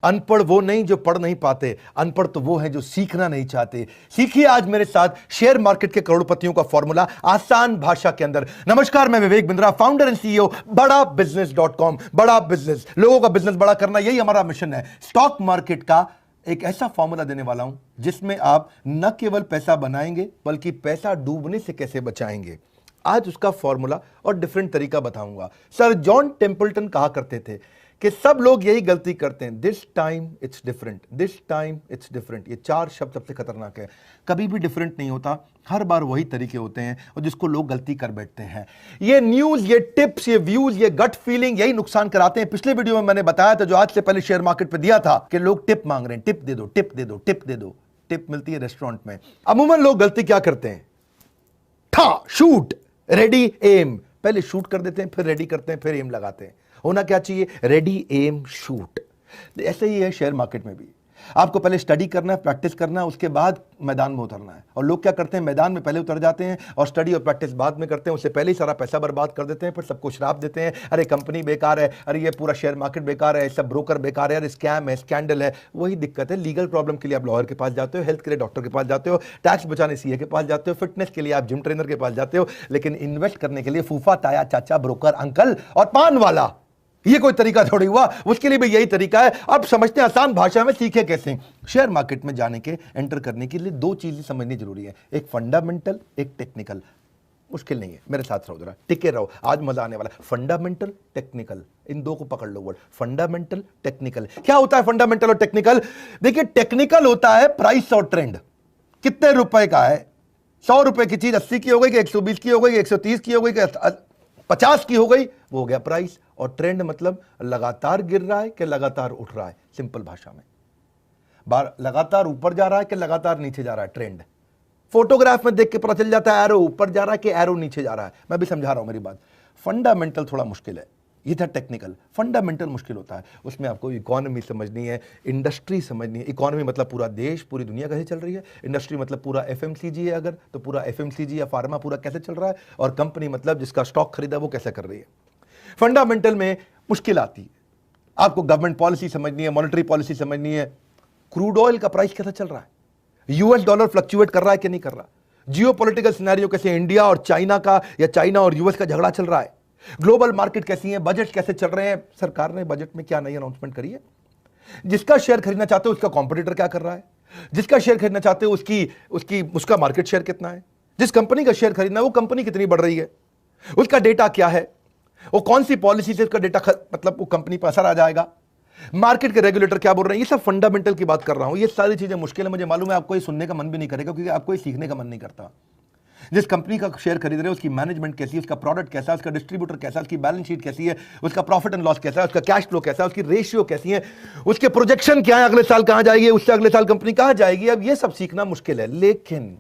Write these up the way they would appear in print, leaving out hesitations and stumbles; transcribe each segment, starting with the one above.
अनपढ़ वो नहीं जो पढ़ नहीं पाते, अनपढ़ तो वो हैं जो सीखना नहीं चाहते। सीखिए आज मेरे साथ शेयर मार्केट के करोड़पतियों का फॉर्मूला आसान भाषा के अंदर। नमस्कार, मैं Vivek Bindra, founder and CEO बड़ा बिजनेस.com। बड़ा बिजनेस, लोगों का बिजनेस बड़ा करना, यही हमारा मिशन है। स्टॉक मार्केट का एक ऐसा फॉर्मूला देने वाला हूं जिसमें आप न केवल पैसा बनाएंगे बल्कि पैसा डूबने से कैसे बचाएंगे, आज उसका फॉर्मूला और डिफरेंट तरीका बताऊंगा। सर जॉन टेम्पल्टन कहा करते थे कि सब लोग यही गलती करते हैं, this time it's different, this time it's different. ये चार शब्द सबसे खतरनाक है। कभी भी डिफरेंट नहीं होता, हर बार वही तरीके होते हैं और जिसको लोग गलती कर बैठते हैं। ये न्यूज, ये टिप्स, ये व्यूज, ये गट फीलिंग यही नुकसान कराते हैं। पिछले वीडियो में मैंने बताया था, जो आज से पहले शेयर मार्केट पे दिया था, कि लोग टिप मांग रहे हैं, टिप दे दो, टिप दे दो, टिप दे दो। टिप मिलती है रेस्टोरेंट में। अमूमन लोग गलती क्या करते हैं, ठा शूट रेडी एम, पहले शूट कर देते हैं, फिर रेडी करते हैं, फिर एम लगाते हैं। होना क्या चाहिए, रेडी एम शूट। ऐसे ही है शेयर मार्केट में भी। आपको पहले स्टडी करना है, प्रैक्टिस करना है, उसके बाद मैदान में उतरना है। और लोग क्या करते हैं, मैदान में पहले उतर जाते हैं और स्टडी और प्रैक्टिस बाद में करते हैं। उससे पहले ही सारा पैसा बर्बाद कर देते हैं, फिर सबको श्राप देते हैं, अरे कंपनी बेकार है, अरे ये पूरा शेयर मार्केट बेकार है, सब ब्रोकर बेकार है, अरे स्कैम है, स्कैंडल है। वही दिक्कत है। लीगल प्रॉब्लम के लिए आप लॉयर के पास जाते हो, हेल्थ के लिए डॉक्टर के पास जाते हो, टैक्स बचाने सीए के पास जाते हो, फिटनेस के लिए आप जिम ट्रेनर के पास जाते हो, लेकिन इन्वेस्ट करने के लिए फूफा, ताया, चाचा, ब्रोकर, अंकल और पान वाला, ये कोई तरीका थोड़ी हुआ। उसके लिए भी यही तरीका है। अब समझते हैं आसान भाषा में, सीखे कैसे। शेयर मार्केट में जाने के, एंटर करने के लिए दो चीजें समझनी जरूरी है, एक फंडामेंटल, एक टेक्निकल। मुश्किल नहीं है, मेरे साथ रहो जरा, टिके रहो, आज मजा आने वाला। फंडामेंटल, टेक्निकल, इन दो को पकड़ लो वर्ड, फंडामेंटल, टेक्निकल। क्या होता है फंडामेंटल और टेक्निकल? देखिए, टेक्निकल होता है प्राइस और ट्रेंड, कितने रुपए का है। 100 रुपए की चीज 80 की हो गई कि 120 की हो गई कि 130 की हो गई कि 50 की हो गई, वो हो गया प्राइस। और ट्रेंड मतलब लगातार गिर रहा है कि लगातार उठ रहा है। सिंपल भाषा में, लगातार ऊपर जा रहा है कि लगातार नीचे जा रहा है। ट्रेंड फोटोग्राफ में देख के पता चल जाता है, एरो ऊपर जा रहा है कि एरो नीचे जा रहा है। मैं भी समझा रहा हूं मेरी बात। फंडामेंटल थोड़ा मुश्किल है, ये था टेक्निकल। फंडामेंटल मुश्किल होता है, उसमें आपको इकोनॉमी समझनी है, इंडस्ट्री समझनी है। इकोनॉमी मतलब पूरा देश, पूरी दुनिया कैसे चल रही है। इंडस्ट्री मतलब पूरा एफएमसीजी है अगर, तो पूरा एफएमसीजी या फार्मा पूरा कैसे चल रहा है। और कंपनी मतलब जिसका स्टॉक खरीदा वो कैसे कर रही है। फंडामेंटल में मुश्किल आती है, आपको गवर्नमेंट पॉलिसी समझनी है, मॉनेटरी पॉलिसी समझनी है। क्रूड ऑयल का प्राइस कैसा चल रहा है, यूएस डॉलर फ्लक्चुएट कर रहा है कि नहीं कर रहा, जियोपॉलिटिकल सिनेरियो कैसे, इंडिया और चाइना का या चाइना और यूएस का झगड़ा चल रहा है, ग्लोबल मार्केट कैसी है, बजट कैसे चल रहे हैं, सरकार ने बजट में क्या नई अनाउंसमेंट करी है, जिसका शेयर खरीदना चाहते हो उसका कॉम्पिटिटर क्या कर रहा है, जिसका शेयर खरीदना चाहते हो उसका मार्केट शेयर कितना है, जिस कंपनी का शेयर खरीदना है वो कंपनी कितनी बढ़ रही है, उसका डेटा क्या है, वो कौन सी पॉलिसी से उसका डेटा मतलब वो कंपनी पर असर आ जाएगा, मार्केट के रेगुलेटर क्या बोल रहे हैं। ये सब फंडामेंटल की बात कर रहा हूं। ये सारी चीजें मुश्किल है, मुझे मालूम है, आपको ये सुनने का मन भी नहीं करेगा क्योंकि आपको ये सीखने का मन नहीं करता। जिस कंपनी का शेयर खरीद रहे हो उसकी मैनेजमेंट कैसी है, उसका प्रोडक्ट कैसा है, उसका डिस्ट्रीब्यूटर कैसा है, उसकी बैलेंस शीट कैसी है, उसका प्रॉफिट एंड लॉस कैसा है, उसका कैश फ्लो कैसा है, उसकी रेशियो कैसी है, उसके प्रोजेक्शन क्या है, अगले साल कहां जाएगी, उससे अगले साल कंपनी कहां जाएगी। अब ये सब सीखना मुश्किल है, लेकिन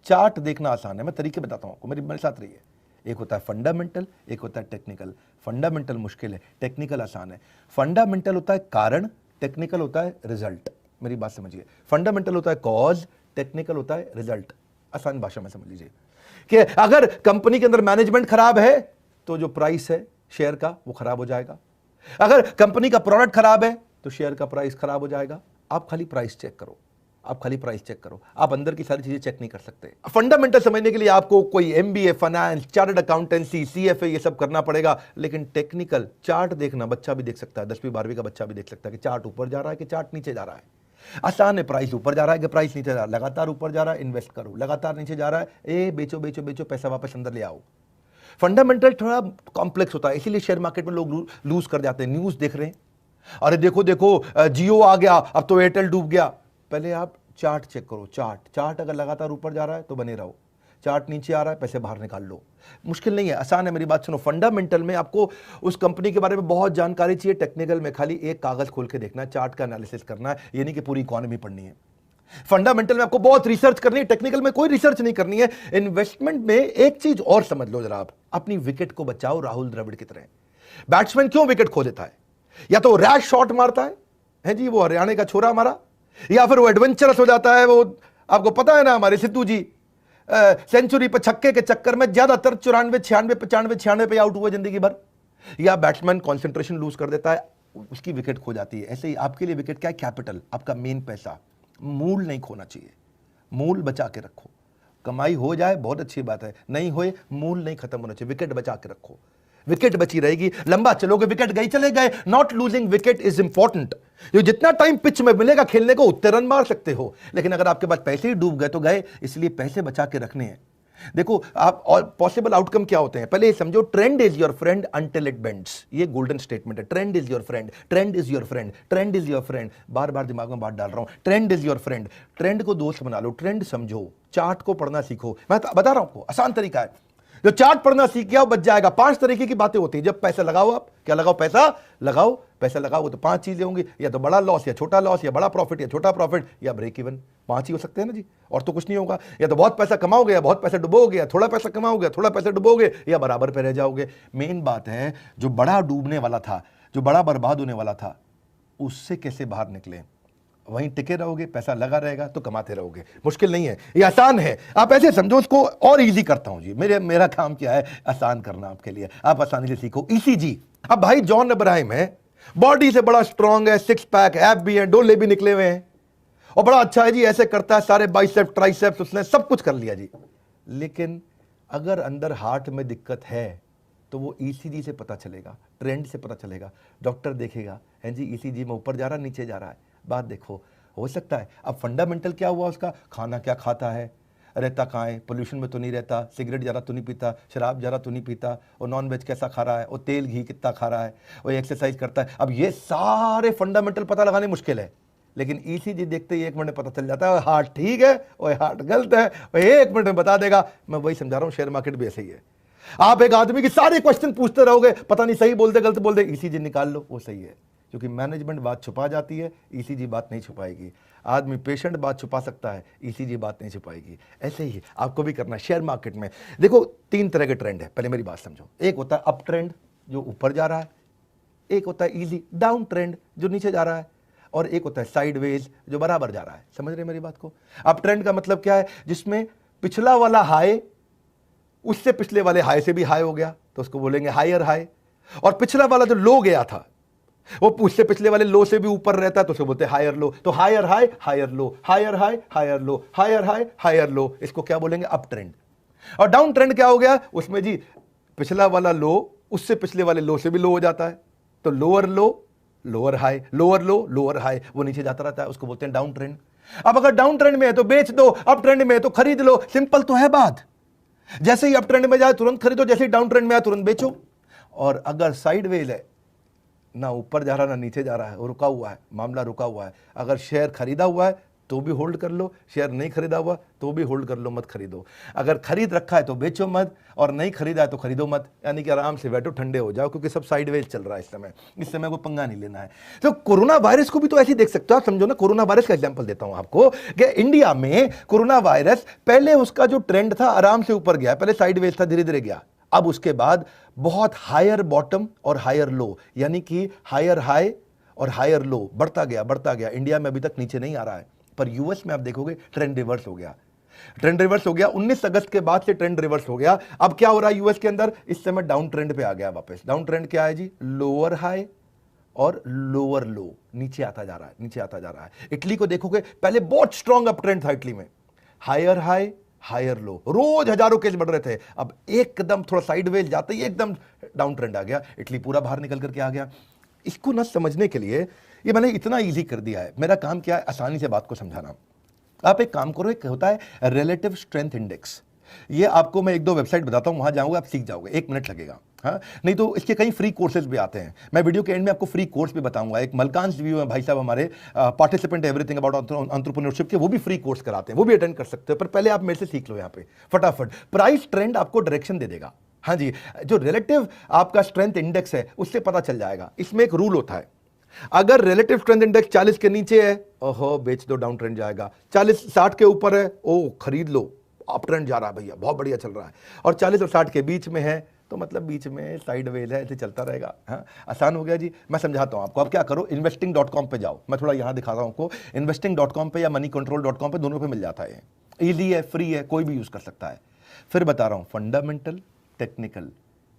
चार्ट देखना आसान है। मैं तरीके बताता हूं आपको, मेरे साथ रहिए। एक होता है फंडामेंटल, एक होता है टेक्निकल। फंडामेंटल मुश्किल है, टेक्निकल आसान है। फंडामेंटल होता है कारण, टेक्निकल होता है रिजल्ट। मेरी बात समझिए, फंडामेंटल होता है कॉज, टेक्निकल होता है रिजल्ट। आसान भाषा में समझ लीजिए कि अगर कंपनी के अंदर मैनेजमेंट खराब है तो जो प्राइस है शेयर का वो खराब हो जाएगा। अगर कंपनी का प्रोडक्ट खराब है तो शेयर का प्राइस खराब हो जाएगा। आप खाली प्राइस चेक करो, आप खाली प्राइस चेक करो, आप अंदर की सारी चीजें चेक नहीं कर सकते। फंडामेंटल समझने के लिए आपको कोई MBA, finance, chartered accountancy, CFA ये सब करना पड़ेगा। लेकिन टेक्निकल चार्ट देखना बच्चा भी देख सकता है, 10वीं 12वीं का बच्चा भी देख सकता है कि चार्ट ऊपर जा रहा है कि चार्ट नीचे जा रहा है। आसान है, प्राइस ऊपर जा रहा है कि प्राइस नीचे जा रहा है। लगातार ऊपर जा रहा है, इन्वेस्ट करो, लगातार नीचे जा रहा है, ए बेचो बेचो बेचो, पैसा वापस अंदर ले आओ। फंडामेंटल थोड़ा कॉम्प्लेक्स होता है, इसीलिए शेयर मार्केट में लोग लूज कर जाते हैं। न्यूज देख रहे हैं, अरे देखो देखो जियो आ गया, अब तो एयरटेल डूब गया। पहले आप चार्ट चेक करो, चार्ट अगर लगातार ऊपर जा रहा है तो बने रहो, चार्ट नीचे आ रहा है पैसे बाहर निकाल लो। मुश्किल नहीं है, आसान है, मेरी बात सुनो। फंडामेंटल में आपको उस कंपनी के बारे में बहुत जानकारी चाहिए, टेक्निकल में खाली एक कागज खोल के देखना है, चार्ट का एनालिसिस करना है, ये नहीं कि पूरी इकोनॉमी पढ़नी है। फंडामेंटल में आपको बहुत रिसर्च करनी है, टेक्निकल में कोई रिसर्च नहीं करनी है। इन्वेस्टमेंट में एक चीज और समझ लो जरा, आप अपनी विकेट को बचाओ राहुल द्रविड़ की तरह। बैट्समैन क्यों विकेट खो देता है? या तो रैश शॉट मारता है जी, वो हरियाणा का छोरा हमारा, या फिर वो एडवेंचरस हो जाता है। वो आपको पता है ना, हमारे सिद्धू जी सेंचुरी पे छक्के के चक्कर में ज्यादातर 94, 96, 95, 96 पे आउट हुए जिंदगी भर। या बैट्समैन कंसंट्रेशन लूज कर देता है, उसकी विकेट खो जाती है। ऐसे ही आपके लिए विकेट क्या है? कैपिटल, आपका मेन पैसा। मूल नहीं खोना चाहिए, मूल बचा के रखो। कमाई हो जाए बहुत अच्छी बात है, नहीं होए मूल नहीं खत्म होना चाहिए, विकेट बचा के रखो। विकेट बची रहेगी, लंबा चलोगे, विकेट गई चले गए। Not losing wicket is important. जो जितना टाइम पिच में मिलेगा खेलने को उतने रन मार सकते हो, लेकिन अगर आपके पास पैसे ही डूब गए तो गए, इसलिए पैसे बचा के रखने हैं। देखो आप, और पॉसिबल आउटकम क्या होते हैं पहले ये समझो। Trend is your friend until it bends, ये गोल्डन स्टेटमेंट है। Trend is your friend, trend is your friend, trend is your friend. बार बार दिमाग में बात डाल रहा हूं, trend is your friend. Trend को दोस्त बना लो, ट्रेंड समझो, चार्ट को पढ़ना सीखो। मैं बता रहा हूं आपको, आसान तरीका है। जो चार्ट पढ़ना सीख गया वो बच जाएगा। 5 तरीके की बातें होती है जब पैसा लगाओ। आप क्या लगाओ? पैसा लगाओ। पैसा लगाओ तो 5 चीजें होंगी, या तो बड़ा लॉस या छोटा लॉस, या बड़ा प्रॉफिट या छोटा प्रॉफिट, या ब्रेक इवन। 5 ही हो सकते हैं ना जी, और तो कुछ नहीं होगा। या तो बहुत पैसा कमाओगे, या बहुत पैसा डुबोगे, या थोड़ा पैसा कमाओगे, थोड़ा पैसा डुबोगे, या बराबर पे रह जाओगे। मेन बात है, जो बड़ा डूबने वाला था, जो बड़ा बर्बाद होने वाला था, उससे कैसे बाहर निकले। वहीं टिके रहोगे, पैसा लगा रहेगा तो कमाते रहोगे। मुश्किल नहीं है, ये आसान है। आप ऐसे समझो उसको, और इजी करता हूं जी। मेरा काम क्या है? आसान करना आपके लिए। आप आसानी से सीखो, ईसीजी। अब भाई जॉन इब्राहिम है, बॉडी से बड़ा स्ट्रांग है, 6 पैक, एब भी है, डोले भी निकले हुए हैं, और बड़ा अच्छा है जी, ऐसे करता है, सारे बाइसेप्स ट्राइसेप्स उसने सब कुछ कर लिया जी। लेकिन अगर अंदर हार्ट में दिक्कत है तो वो ईसीजी से पता चलेगा, ट्रेंड से पता चलेगा। डॉक्टर देखेगा, है जी ईसीजी में ऊपर जा रहा है, नीचे जा रहा है। बात देखो, हो सकता है। अब फंडामेंटल क्या हुआ उसका? खाना क्या खाता है, रहता कहाँ है, पोल्यूशन में तो नहीं रहता, सिगरेट ज़्यादा तो नहीं पीता, शराब ज़्यादा तो नहीं पीता, और नॉन वेज कैसा खा रहा है, और तेल घी कितना खा रहा है, और एक्सरसाइज करता है। अब ये सारे फंडामेंटल पता लगाने मुश्किल है, लेकिन ईसीजी देखते ही 1 मिनट में पता चल जाता है। हार्ट ठीक है और हार्ट गलत है, और 1 मिनट में बता देगा। मैं वही समझा रहा हूँ, शेयर मार्केट भी ऐसे ही है। आप एक आदमी की सारे क्वेश्चन पूछते रहोगे, पता नहीं सही बोल दे गलत बोल दे, ईसीजी निकाल लो, वो सही है। क्योंकि मैनेजमेंट बात छुपा जाती है, ईसीजी बात नहीं छुपाएगी। आदमी पेशेंट बात छुपा सकता है, ईसीजी बात नहीं छुपाएगी। ऐसे ही आपको भी करना है शेयर मार्केट में। देखो 3 तरह के ट्रेंड है, पहले मेरी बात समझो। एक होता है अप ट्रेंड जो ऊपर जा रहा है, एक होता है इजी डाउन ट्रेंड जो नीचे जा रहा है, और एक होता है साइडवेज जो बराबर जा रहा है। समझ रहे मेरी बात को? अप ट्रेंड का मतलब क्या है? जिसमें पिछला वाला हाई उससे पिछले वाले हाई से भी हाई हो गया तो उसको बोलेंगे हायर हाई, और पिछला वाला जो लो गया था वो उससे पिछले वाले लो से भी ऊपर रहता है तो उसको बोलते हैं हायर लो। तो higher high higher low, higher high higher low, higher high higher low, इसको क्या बोलेंगे? Up trend. और डाउन ट्रेंड क्या हो गया? उसमें जी पिछला वाला लो उससे पिछले वाले लो से भी लो हो जाता है, तो लोअर लो लोअर हाई, लोअर लो लोअर हाई, वो नीचे जाता रहता है, उसको बोलते हैं डाउन ट्रेंड। अब अगर डाउन ट्रेंड में है तो बेच दो, अप ट्रेंड में है तो खरीद लो। सिंपल तो है बात। जैसे ही अप ट्रेंड में जाए तुरंत खरीदो, जैसे ही डाउन ट्रेंड में आए तुरंत बेचो। और अगर साइडवेज है, ना ऊपर जा रहा ना नीचे जा रहा है, वो रुका हुआ है, मामला रुका हुआ है, अगर शेयर खरीदा हुआ है तो भी होल्ड कर लो, शेयर नहीं खरीदा हुआ तो भी होल्ड कर लो, मत खरीदो। अगर खरीद रखा है तो बेचो मत, और नहीं खरीदा है तो खरीदो मत। यानी कि आराम से बैठो, ठंडे हो जाओ, क्योंकि सब साइडवेज चल रहा है इस समय को पंगा नहीं लेना है। तो कोरोना वायरस को भी तो ऐसे ही देख सकते हो आप। समझो ना, कोरोना वायरस का एग्जांपल देता हूं आपको कि इंडिया में कोरोना वायरस पहले उसका जो ट्रेंड था आराम से ऊपर गया, पहले साइडवेज था, धीरे धीरे गया। अब उसके बाद बहुत हायर बॉटम और हायर लो, यानी कि हायर हाई और हायर लो, बढ़ता गया बढ़ता गया। इंडिया में अभी तक नीचे नहीं आ रहा है, पर यूएस में आप देखोगे ट्रेंड रिवर्स हो गया। ट्रेंड रिवर्स हो गया 19 अगस्त के बाद से, ट्रेंड रिवर्स हो गया। अब क्या हो रहा है यूएस के अंदर? इस समय डाउन ट्रेंड पे आ गया वापस। डाउन ट्रेंड क्या है जी? लोअर हाई और लोअर लो, नीचे आता जा रहा है, नीचे आता जा रहा है। इटली को देखोगे, पहले बहुत स्ट्रॉन्ग अप ट्रेंड था इटली में, हायर हाई हायर लो, रोज हजारों केस बढ़ रहे थे। अब एकदम थोड़ा साइडवेज जाते ही एकदम डाउन ट्रेंड आ गया, इटली पूरा बाहर निकल करके आ गया। इसको ना समझने के लिए ये मैंने इतना इजी कर दिया है। मेरा काम क्या है? आसानी से बात को समझाना। आप एक काम करो, एक होता है रिलेटिव स्ट्रेंथ इंडेक्स। ये आपको मैं 1-2 वेबसाइट बताता हूं, वहां जाओगे आप सीख जाओगे, 1 मिनट लगेगा। हाँ, नहीं तो इसके कई फ्री कोर्सेज भी आते हैं। मैं वीडियो के एंड में आपको फ्री कोर्स भी बताऊंगा। एक मलकांश व्यू है भाई साहब हमारे, पार्टिसिपेंट एवरीथिंग अबाउट एंटरप्रेन्योरशिप के, वो भी फ्री कोर्स कराते हैं, वो भी अटेंड कर सकते हो। पर पहले आप मेरे से सीख लो यहाँ पे फटाफट। प्राइस ट्रेंड आपको डायरेक्शन दे देगा। हाँ जी, जो रिलेटिव आपका स्ट्रेंथ इंडेक्स है उससे पता चल जाएगा। इसमें एक रूल होता है, अगर रिलेटिव स्ट्रेंथ इंडेक्स 40 के नीचे है, ओहो बेच दो, डाउन ट्रेंड जाएगा। 60 के ऊपर है, ओ खरीद लो, अप ट्रेंड जा रहा है भैया, बहुत बढ़िया चल रहा है। और 40 और 60 के बीच में है तो मतलब बीच में साइडवेज है, ऐसे चलता रहेगा। हाँ, आसान हो गया जी। मैं समझाता हूं आपको। अब क्या करो, investing.com पे जाओ, मैं थोड़ा यहां दिखाता हूं आपको। investing.com पे या moneycontrol.com पे, दोनों पे मिल जाता है। ईजी है, फ्री है, कोई भी यूज कर सकता है। फिर बता रहा हूं, fundamental, technical,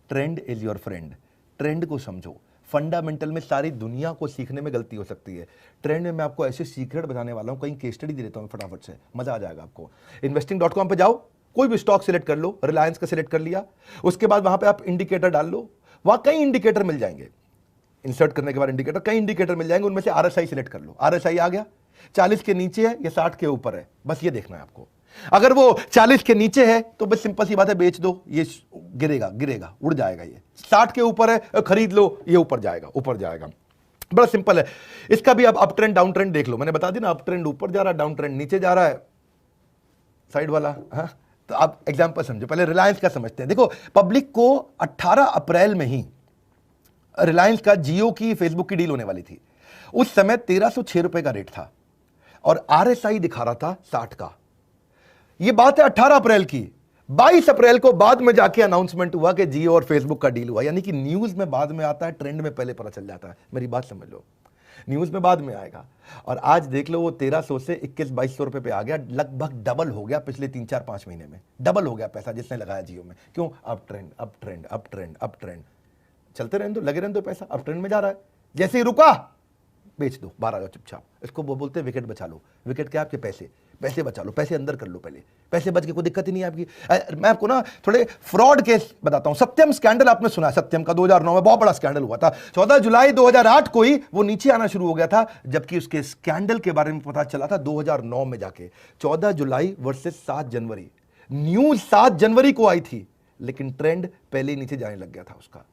trend is your friend. Trend को समझो, फंडामेंटल में सारी दुनिया को सीखने में गलती हो सकती है। ट्रेंड में मैं आपको ऐसे सीक्रेट बताने वाला हूं, कहीं केस स्टडी दे देता हूं फटाफट से, मजा आ जाएगा आपको। investing.com पे जाओ, कोई भी स्टॉक सिलेक्ट कर लो, रिलायंस का सिलेक्ट कर लिया, उसके बाद वहां पे आप इंडिकेटर डाल लो, वहां कई इंडिकेटर मिल जाएंगे। इंसर्ट करने के बाद इंडिकेटर, कई इंडिकेटर मिल जाएंगे, उनमें से RSI सिलेक्ट कर लो। RSI आ गया, 40 के नीचे है या 60 के ऊपर है, बस ये देखना है आपको। अगर वो 40 के नीचे है तो बस सिंपल सी बात है, बेच दो, ये गिरेगा गिरेगा उड़ जाएगा। ये 60 के ऊपर है, खरीद लो, ये ऊपर जाएगा ऊपर जाएगा। बड़ा सिंपल है। इसका भी अब अप ट्रेंड डाउन ट्रेंड देख लो, मैंने बता दी ना, अप ट्रेंड ऊपर जा रहा है, डाउन ट्रेंड नीचे जा रहा है, साइड वाला। हाँ, तो आप एग्जांपल समझो, पहले रिलायंस का समझते हैं। देखो, पब्लिक को 18 अप्रैल में ही रिलायंस का जियो की फेसबुक की डील होने वाली थी। उस समय 1306 रुपए का रेट था और RSI दिखा रहा था 60 का। यह बात है 18 अप्रैल की। 22 अप्रैल को बाद में जाके अनाउंसमेंट हुआ कि जियो और फेसबुक का डील हुआ। यानी कि न्यूज में बाद में आता है, ट्रेंड में पहले पता चल जाता है। मेरी बात समझ लो, न्यूज में बाद में आएगा। और आज देख लो, वो 1300 से 21-2200 रुपए पे आ गया, लगभग डबल हो गया पिछले 3-4-5 महीने में। डबल हो गया पैसा जिसने लगाया जियो में। क्यों? Up trend up trend up trend up trend, चलते रहने दो, लगे रहने दो, पैसा अप ट्रेंड में जा रहा है। जैसे ही रुका, बेच दो, बाहर आ जाओ चुपचाप। इसको वो बोलते हैं विकेट बचा लो। विकेट क्या? आपके पैसे, पैसे बचा लो, पैसे अंदर कर लो पहले, पैसे बच के कोई दिक्कत ही नहीं है आपकी। मैं आपको ना थोड़े फ्रॉड केस बताता हूं। सत्यम स्कैंडल आपने सुना, सत्यम का 2009 में बहुत बड़ा स्कैंडल हुआ था। 14 जुलाई 2008 को ही वो नीचे आना शुरू हो गया था, जबकि उसके स्कैंडल के बारे में पता चला था 2009 में जाके। 14 जुलाई वर्सेस 7 जनवरी, न्यूज 7 जनवरी को आई थी, लेकिन ट्रेंड पहले ही नीचे जाने लग गया था उसका।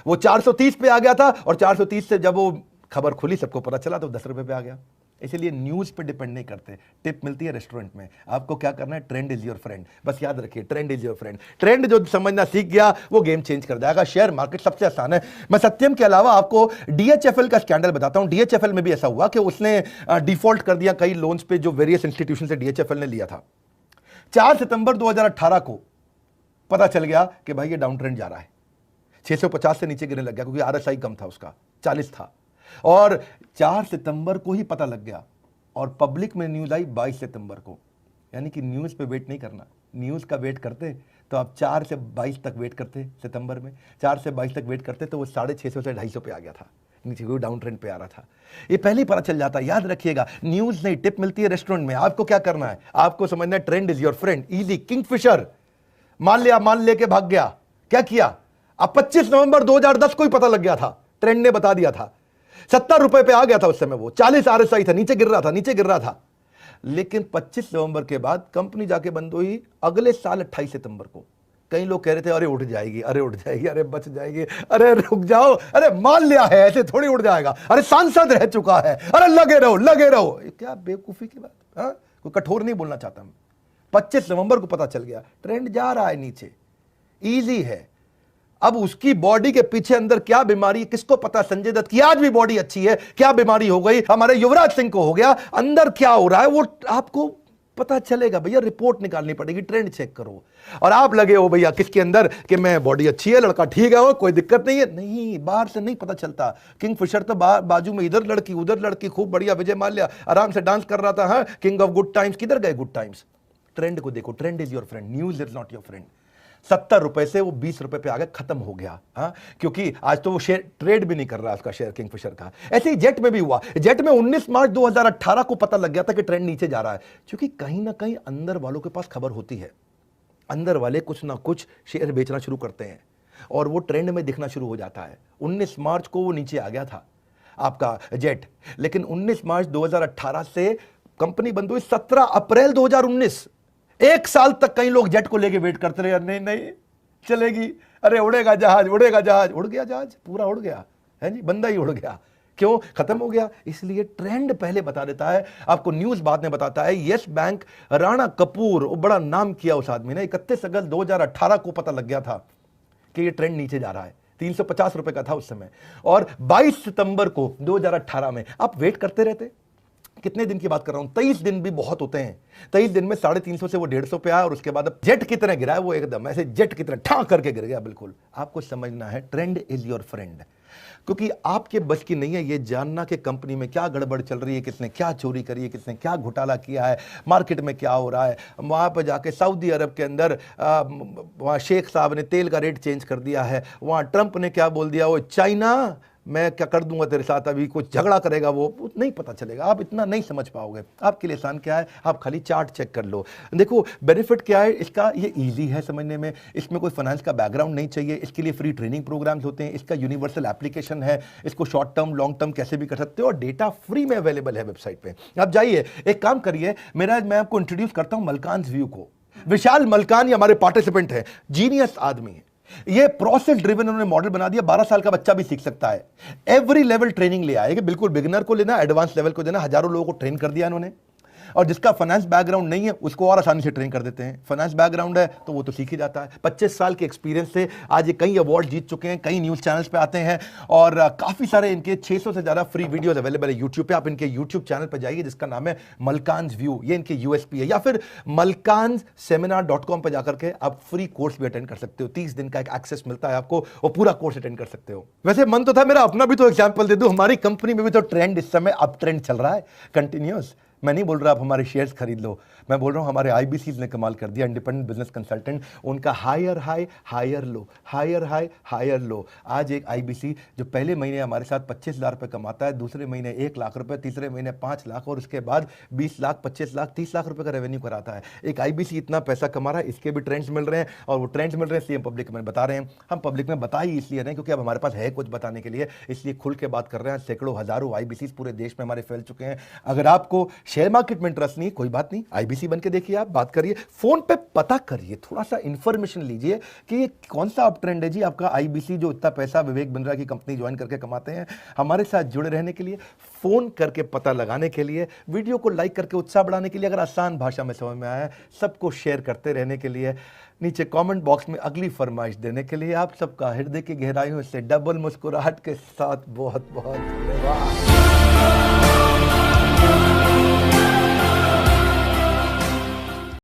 वो 430 पे आ गया था और 430 से जब वो खबर खुली, सबको पता चला, तो 10 रुपए पे आ गया। इसलिए न्यूज पे डिपेंड नहीं करते। टिप मिलती है रेस्टोरेंट में, आपको क्या करना है? Trend is your friend. बस याद रखिए, trend is your friend. Trend जो समझना सीख गया वो गेम चेंज कर जाएगा। शेयर मार्केट सबसे आसान है। मैं सत्यम के अलावा आपको DHFL का स्कैंडल बताता हूं। DHFL में भी ऐसा हुआ कि उसने डिफॉल्ट कर दिया कई लोन्स पे जो वेरियस इंस्टीट्यूशन से DHFL ने लिया था। 4 सितंबर 2018 को पता चल गया कि भाई ये डाउन ट्रेंड जा रहा है। 650 से नीचे गिरने लग गया, क्योंकि RSI कम था, उसका 40 था। और 4 सितंबर को ही पता लग गया और पब्लिक में न्यूज आई 22 सितंबर को। यानी कि न्यूज पे वेट नहीं करना। न्यूज का वेट करते तो आप 4 से 22 तक वेट करते, सितंबर में 4 से 22 तक वेट करते तो वो 650 से 250 पे आ गया था, नीचे कोई डाउन ट्रेंड पे आ रहा था। ये पहले ही पता चल जाता है। याद रखिएगा, न्यूज नहीं, टिप मिलती है रेस्टोरेंट में। आपको क्या करना है? आपको समझना है trend is your friend. Easy, Kingfisher मान लिया, मान लेके भाग गया। क्या किया? अब 25 नवंबर 2010 को ही पता लग गया था, ट्रेंड ने बता दिया था। 70 रुपए पे आ गया था उस समय, वो 40 RSI था, नीचे गिर रहा था, नीचे गिर रहा था। लेकिन 25 नवंबर के बाद कंपनी जाके बंद हुई अगले साल 28 सितंबर को। कई लोग कह रहे थे अरे उठ जाएगी, अरे उठ जाएगी, अरे बच जाएगी, अरे रुक जाओ, अरे मान लिया है, ऐसे थोड़ी उड़ जाएगा, अरे सांसद रह चुका है, अरे लगे रहो लगे रहो। क्या बेवकूफी की बात। हाँ, कोई कठोर नहीं बोलना चाहता मैं। 25 नवंबर को पता चल गया ट्रेंड जा रहा है नीचे। इजी है। अब उसकी बॉडी के पीछे अंदर क्या बीमारी, किसको पता? संजय दत्त की आज भी बॉडी अच्छी है, क्या बीमारी हो गई? हमारे युवराज सिंह को हो गया, अंदर क्या हो रहा है वो आपको पता चलेगा। भैया रिपोर्ट निकालनी पड़ेगी, ट्रेंड चेक करो। और आप लगे हो भैया किसके अंदर कि मैं बॉडी अच्छी है, लड़का ठीक है, कोई दिक्कत नहीं है। नहीं, बाहर से नहीं पता चलता। किंगफिशर तो बाजू में इधर लड़की उधर लड़की, खूब बढ़िया विजय माल्या आराम से डांस कर रहा था। हाँ, किंग ऑफ गुड टाइम्स, किधर गए गुड टाइम्स? ट्रेंड को देखो, trend is your friend, news is not your friend. 70 रुपए से वो 20 रुपए पे आ गया, खत्म हो गया। हाँ, क्योंकि आज तो वो शेयर ट्रेड भी नहीं कर रहा उसका शेयर, किंगफिशर का। ऐसे ही जेट में भी हुआ। जेट में 19 मार्च 2018 को पता लग गया था कि ट्रेंड नीचे जा रहा है, क्योंकि कहीं ना कहीं अंदर वालों के पास खबर होती है। अंदर वाले कुछ ना कुछ शेयर बेचना शुरू करते हैं और वो ट्रेंड में दिखना शुरू हो जाता है। 19 मार्च को वो नीचे आ गया था आपका जेट, लेकिन 19 मार्च 2018 से कंपनी बंद हुई। 17 अप्रैल 2019, 1 साल तक कई लोग जेट को लेके वेट करते रहे। नहीं नहीं चलेगी, अरे उड़ेगा जहाज, उड़ेगा जहाज। उड़ गया जहाज, पूरा उड़ गया है जी, बंदा ही उड़ गया। क्यों? खत्म हो गया। इसलिए ट्रेंड पहले बता देता है आपको, न्यूज बाद में बताता है। यस बैंक, राणा कपूर, बड़ा नाम किया उस आदमी ने। 31 अगस्त 2018 को पता लग गया था कि ये ट्रेंड नीचे जा रहा है। 350 रुपए का था उस समय। और 22 सितंबर को 2018 में आप वेट करते रहते। कितने दिन की बात कर रहा हूं? 23 दिन भी बहुत होते हैं। 23 दिन में 350 से वो 150 पे आया और उसके बाद अब जेट कितने गिरा है, वो एकदम ऐसे जेट कितने ठां करके गिर गया। बिल्कुल आपको समझना है, ट्रेंड इज योर फ्रेंड। क्योंकि आपके बस की नहीं है ये जानना कि कंपनी में क्या गड़बड़ चल रही है, किसने क्या चोरी करी है, किसने क्या घोटाला किया है, मार्केट में क्या हो रहा है। वहाँ पर जाके सऊदी अरब के अंदर वहाँ शेख साहब ने तेल का रेट चेंज कर दिया है, वहाँ ट्रंप ने क्या बोल दिया, वो चाइना मैं क्या कर दूंगा तेरे साथ, अभी कुछ झगड़ा करेगा वो नहीं पता चलेगा, आप इतना नहीं समझ पाओगे। आपके लिए आसान क्या है, आप खाली चार्ट चेक कर लो। देखो बेनिफिट क्या है इसका, ये ईजी है समझने में, इसमें कोई फाइनेंस का बैकग्राउंड नहीं चाहिए, इसके लिए फ्री ट्रेनिंग प्रोग्राम्स होते हैं, इसका यूनिवर्सल एप्लीकेशन है, इसको शॉर्ट टर्म लॉन्ग टर्म कैसे भी कर सकते हो, और डेटा फ्री में अवेलेबल है वेबसाइट पे। आप जाइए, एक काम करिए, मैं आपको इंट्रोड्यूस करता हूं मलकान्स व्यू को। विशाल मलकान ये हमारे पार्टिसिपेंट है, जीनियस आदमी है, ये प्रोसेस ड्रिवन उन्होंने मॉडल बना दिया, 12 साल का बच्चा भी सीख सकता है। एवरी लेवल ट्रेनिंग ले आएगा, बिल्कुल बिगिनर को लेना, एडवांस लेवल को देना, हजारों लोगों को ट्रेन कर दिया इन्होंने। और जिसका फाइनेंस बैकग्राउंड नहीं है उसको और आसानी से ट्रेन कर देते हैं, फाइनेंस बैकग्राउंड है तो वो तो सीख ही जाता है। 25 साल के एक्सपीरियंस से आज ये कई अवार्ड जीत चुके हैं, कई न्यूज चैनल्स पे आते हैं, और काफी सारे इनके 600 से ज्यादा फ्री वीडियोस अवेलेबल है यूट्यूब पे। आप इनके यूट्यूब चैनल पे जाइए जिसका नाम है मलकान्स व्यू, ये इनके यूएसपी है, या फिर malkansSeminar.com पे जाकर के आप फ्री कोर्स भी अटेंड कर सकते हो, 30 दिन का एक एक्सेस मिलता है आपको, और पूरा कोर्स अटेंड कर सकते हो। वैसे मन तो था मेरा अपना भी तो एग्जाम्पल दे दूं, हमारी कंपनी में भी तो ट्रेंड इस समय अप ट्रेंड चल रहा है कंटिन्यूस। मैं नहीं बोल रहा आप हमारे शेयर्स खरीद लो, मैं बोल रहा हूं हमारे आईबीसीज ने कमाल कर दिया, इंडिपेंडेंट बिजनेस कंसल्टेंट, उनका higher high higher low, higher high higher low. आज एक आईबीसी जो पहले महीने हमारे साथ 25,000 रुपये कमाता है, दूसरे महीने 1 लाख रुपए, तीसरे महीने 5 लाख, और उसके बाद 20 लाख, 25 लाख, 30 लाख रुपए का रेवेन्यू कराता है। एक आईबीसी इतना पैसा कमा रहा है, इसके भी ट्रेंड्स मिल रहे हैं, और वो ट्रेंड्स मिल रहे हैं इसलिए हम पब्लिक में बता रहे हैं। हम पब्लिक में बता ही इसलिए रहे हैं क्योंकि अब हमारे पास है कुछ बताने के लिए, इसलिए खुल के बात कर रहे हैं। सैकड़ों हजारों आईबीसी पूरे देश में हमारे फैल चुके हैं। अगर आपको शेयर मार्केट में इंटरेस्ट नहीं, कोई बात नहीं, आईबीसी बन के देखिए, आप बात करिए, फोन पे पता करिए, थोड़ा सा इंफॉर्मेशन लीजिए कि ये कौन सा अप ट्रेंड है जी आपका आईबीसी जो इतना पैसा विवेक बिंद्रा की कंपनी ज्वाइन करके कमाते हैं। हमारे साथ जुड़े रहने के लिए, फोन करके पता लगाने के लिए, वीडियो को लाइक करके उत्साह बढ़ाने के लिए, अगर आसान भाषा में समझ में आया, सबको शेयर करते रहने के लिए, नीचे कमेंट बॉक्स में अगली फरमाइश देने के लिए, आप सबका हृदय की गहराइयों से डबल मुस्कुराहट के साथ बहुत बहुत धन्यवाद।